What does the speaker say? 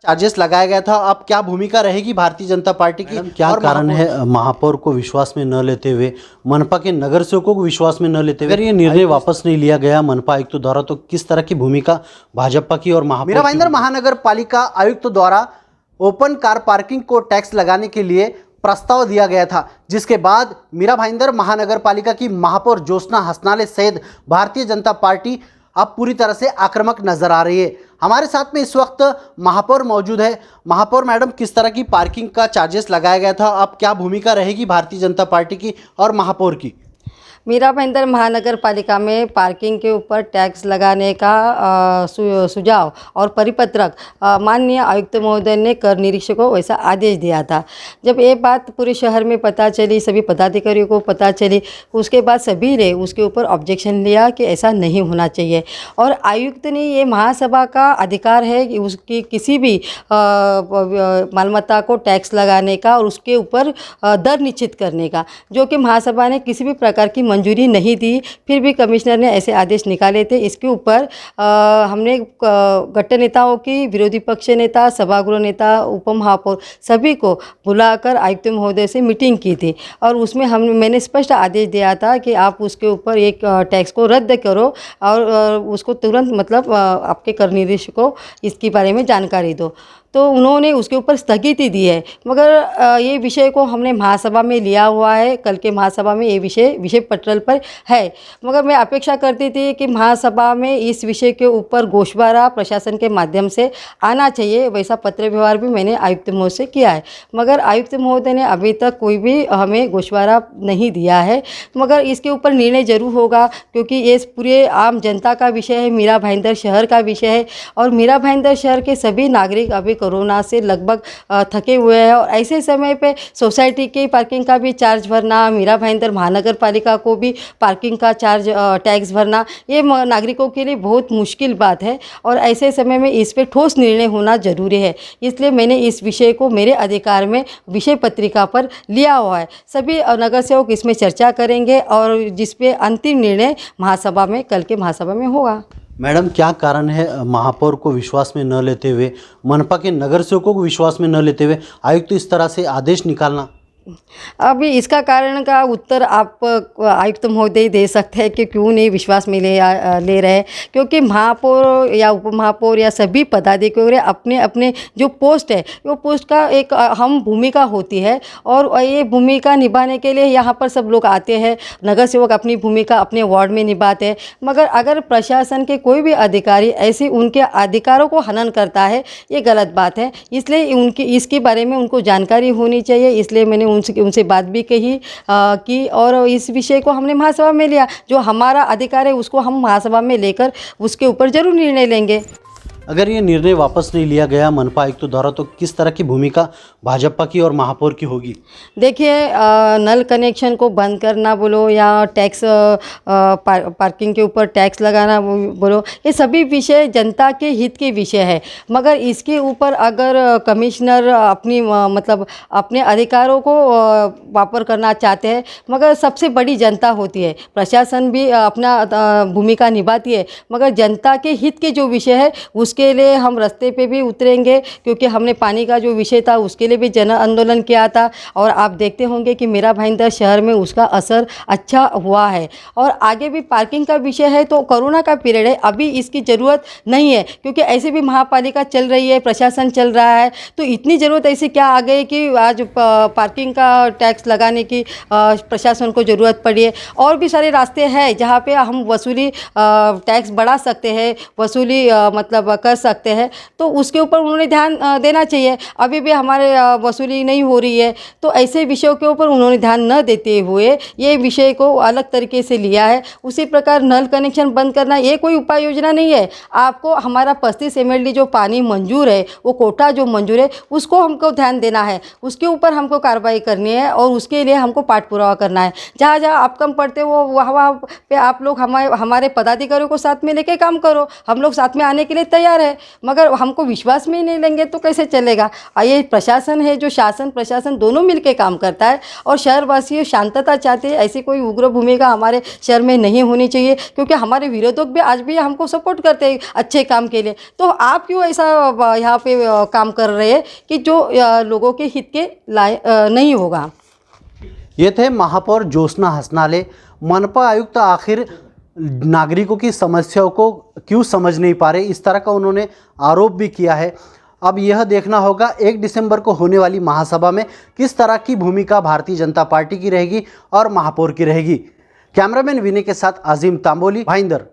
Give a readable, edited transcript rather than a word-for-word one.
Charges लगाया गया था। अब क्या भूमिका रहेगी भारतीय जनता पार्टी की? क्या और कारण है महापौर को विश्वास में न लेते हुए, मनपा के नगर सेवकों को विश्वास में न लेते हुए अगर ये निर्णय वापस नहीं लिया गया मनपा आयुक्त द्वारा, तो किस तरह की भूमिका भाजपा की और महापौर मीरा भाईंदर महानगर पालिका आयुक्त द्वारा ओपन कार पार्किंग को टैक्स लगाने के लिए प्रस्ताव दिया गया था, जिसके बाद मीरा भाईंदर महानगर पालिका की महापौर ज्योत्सना हसनाले सहित भारतीय जनता पार्टी अब पूरी तरह से आक्रामक नजर आ रही है। हमारे साथ में इस वक्त महापौर मौजूद है। महापौर मैडम, किस तरह की पार्किंग का चार्जेस लगाया गया था? अब क्या भूमिका रहेगी भारतीय जनता पार्टी की और महापौर की? मीरा भाईंदर महानगर पालिका में पार्किंग के ऊपर टैक्स लगाने का सुझाव और परिपत्रक माननीय आयुक्त महोदय ने कर निरीक्षकों को वैसा आदेश दिया था। जब ये बात पूरे शहर में पता चली, सभी पदाधिकारियों को पता चली, उसके बाद सभी ने उसके ऊपर ऑब्जेक्शन लिया कि ऐसा नहीं होना चाहिए। और आयुक्त ने ये महासभा का अधिकार है कि उसकी किसी भी मालमत्ता को टैक्स लगाने का और उसके ऊपर दर निश्चित करने का, जो कि महासभा ने किसी भी प्रकार की मंजूरी नहीं दी। फिर भी कमिश्नर ने ऐसे आदेश निकाले थे। इसके ऊपर हमने गट्ट नेताओं की, विरोधी पक्ष नेता, सभागृह नेता, उप महापौर सभी को बुलाकर आयुक्त महोदय से मीटिंग की थी और उसमें मैंने स्पष्ट आदेश दिया था कि आप उसके ऊपर एक टैक्स को रद्द करो और उसको तुरंत मतलब आपके कर निरीक्षक को इसके बारे में जानकारी दो। तो उन्होंने उसके ऊपर स्थगिति दी है, मगर ये विषय को हमने महासभा में लिया हुआ है। कल के महासभा में ये विषय पटल पर है, मगर मैं अपेक्षा करती थी कि महासभा में इस विषय के ऊपर गोशवारा प्रशासन के माध्यम से आना चाहिए। वैसा पत्र व्यवहार भी मैंने आयुक्त महोदय से किया है, मगर आयुक्त महोदय ने अभी तक कोई भी हमें गोशवारा नहीं दिया है। मगर इसके ऊपर निर्णय जरूर होगा, क्योंकि ये पूरे आम जनता का विषय है, मीरा भाईंदर शहर का विषय है और मीरा भाईंदर शहर के सभी नागरिक अभी कोरोना से लगभग थके हुए हैं। और ऐसे समय पे सोसाइटी की पार्किंग का भी चार्ज भरना, मीरा भाईंदर महानगर पालिका को भी पार्किंग का चार्ज टैक्स भरना, ये नागरिकों के लिए बहुत मुश्किल बात है और ऐसे समय में इस पे ठोस निर्णय होना जरूरी है। इसलिए मैंने इस विषय को मेरे अधिकार में विषय पत्रिका पर लिया हुआ है। सभी नगर सेवक इसमें चर्चा करेंगे और जिस पे अंतिम निर्णय महासभा में, कल के महासभा में होगा। मैडम, क्या कारण है महापौर को विश्वास में न लेते हुए, मनपा के नगर सेवकों को विश्वास में न लेते हुए आयुक्त इस तरह से आदेश निकालना? अभी इसका कारण का उत्तर आप आयुक्त महोदय दे सकते हैं कि क्यों नहीं विश्वास में ले रहे, क्योंकि महापौर या उप महापौर या सभी पदाधिकारी अपने अपने जो पोस्ट है, वो पोस्ट का एक अहम भूमिका होती है और ये भूमिका निभाने के लिए यहाँ पर सब लोग आते हैं। नगर सेवक अपनी भूमिका अपने वार्ड में निभाते हैं, मगर अगर प्रशासन के कोई भी अधिकारी ऐसे उनके अधिकारों को हनन करता है, ये गलत बात है। इसलिए इसके बारे में उनको जानकारी होनी चाहिए। इसलिए मैंने उनसे बात भी की और इस विषय को हमने महासभा में लिया। जो हमारा अधिकार है उसको हम महासभा में लेकर उसके ऊपर जरूर निर्णय लेंगे। अगर ये निर्णय वापस नहीं लिया गया मनपा आयुक्त द्वारा, तो किस तरह की भूमिका भाजपा की और महापौर की होगी? देखिए, नल कनेक्शन को बंद करना बोलो या टैक्स पार्किंग के ऊपर टैक्स लगाना बोलो, ये सभी विषय जनता के हित के विषय है। मगर इसके ऊपर अगर कमिश्नर अपनी मतलब अपने अधिकारों को वापर करना चाहते हैं, मगर सबसे बड़ी जनता होती है। प्रशासन भी अपना भूमिका निभाती है, मगर जनता के हित के जो विषय है उसके लिए हम रास्ते पे भी उतरेंगे, क्योंकि हमने पानी का जो विषय था उसके लिए भी जन आंदोलन किया था और आप देखते होंगे कि मीरा भाईंदर शहर में उसका असर अच्छा हुआ है। और आगे भी पार्किंग का विषय है तो कोरोना का पीरियड है, अभी इसकी ज़रूरत नहीं है, क्योंकि ऐसे भी महापालिका चल रही है, प्रशासन चल रहा है, तो इतनी ज़रूरत ऐसी क्या आ गई कि आज पार्किंग का टैक्स लगाने की प्रशासन को ज़रूरत पड़ी है। और भी सारे रास्ते हैं जहाँ पे हम वसूली टैक्स बढ़ा सकते हैं, वसूली मतलब कर सकते हैं, तो उसके ऊपर उन्होंने ध्यान देना चाहिए। अभी भी हमारे वसूली नहीं हो रही है, तो ऐसे विषयों के ऊपर उन्होंने ध्यान न देते हुए ये विषय को अलग तरीके से लिया है। उसी प्रकार नल कनेक्शन बंद करना ये कोई उपाय योजना नहीं है। आपको हमारा 35 MLD जो पानी मंजूर है, वो कोटा जो मंजूर है, उसको हमको ध्यान देना है, उसके ऊपर हमको कार्रवाई करनी है और उसके लिए हमको पाठ पुरावा करना है। जहाँ जहाँ आप कम पड़ते हो वहाँ पे आप लोग हमारे पदाधिकारियों को साथ में लेके काम करो, हम लोग साथ में आने के लिए तैयार तैयार है, मगर हमको विश्वास में ही नहीं लेंगे तो कैसे चलेगा। ये प्रशासन है जो शासन प्रशासन दोनों मिलकर काम करता है और शहरवासी शांतता चाहते हैं। ऐसी कोई उग्र भूमिका हमारे शहर में नहीं होनी चाहिए, क्योंकि हमारे विरोधक भी आज भी हमको सपोर्ट करते हैं अच्छे काम के लिए। तो आप क्यों ऐसा यहाँ पे काम कर रहे हैं कि जो लोगों के हित के नहीं होगा। ये थे महापौर ज्योत्सना हसनाले। मनपा आयुक्त आखिर नागरिकों की समस्याओं को क्यों समझ नहीं पा रहे, इस तरह का उन्होंने आरोप भी किया है। अब यह देखना होगा 1 दिसंबर को होने वाली महासभा में किस तरह की भूमिका भारतीय जनता पार्टी की रहेगी और महापौर की रहेगी। कैमरामैन विनय के साथ आजिम तांबोली, भाईंदर।